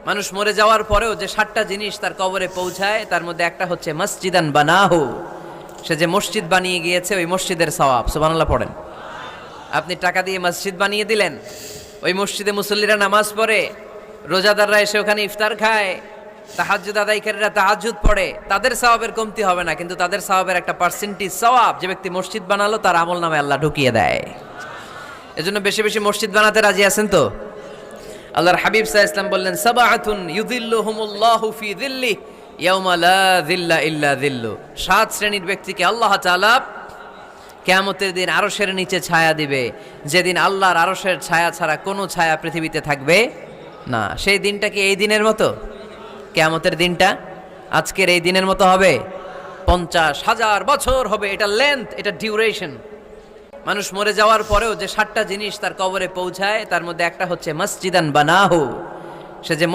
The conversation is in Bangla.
মানুষ মরে যাওয়ার পরেও যে 7টা জিনিস তার কবরে পৌঁছায় তার মধ্যে একটা হচ্ছে মসজিদান বানাহু, সে যে মসজিদ বানিয়ে গিয়েছে ওই মসজিদের সওয়াব। সুবহানাল্লাহ পড়েন। আপনি টাকা দিয়ে মসজিদ বানিয়ে দিলেন, ওই মসজিদে মুসল্লিরা নামাজ পড়ে, রোজাদাররা এসে ওখানে ইফতার খায়, তাহাজ্জুদ আদায়কারীরা তাহাজ্জুদ পড়ে, তাদের সওয়াবের কমতি হবে না, কিন্তু তাদের সওয়াবের একটা পার্সেন্টেজ সওয়াব যে ব্যক্তি মসজিদ বানালো তার আমল নামে আল্লাহ ঢুকিয়ে দেয়। এজন্য বেশি বেশি মসজিদ বানাতে রাজি আছেন তো? আল্লাহর হাবিব সাল্লাল্লাহু আলাইহি ওয়াসাল্লাম বললেন, সাবআতুন ইউযিল্লুহুমুল্লাহু ফি যিল্লিহি ইয়াওমা লা যিল্লা ইল্লা যিল্লু। 7 শ্রেণীর ব্যক্তিকে আল্লাহ তাআলা কিয়ামতের দিন আরশের নিচে ছায়া দিবে, যেদিন আল্লাহর আরশের ছায়া ছাড়া কোনো ছায়া পৃথিবীতে থাকবে না। সেই দিনটা কি এই দিনের মতো? কিয়ামতের দিনটা আজকের এই দিনের মতো হবে? 50,000 বছর হবে। এটা লেন্থ, এটা ডিউরেশন। মানুষ মরে যাওয়ার পরেও যে 7টা জিনিস তার কবরে পৌঁছায় তার মধ্যে একটা হচ্ছে মসজিদান বানাহু, সে যে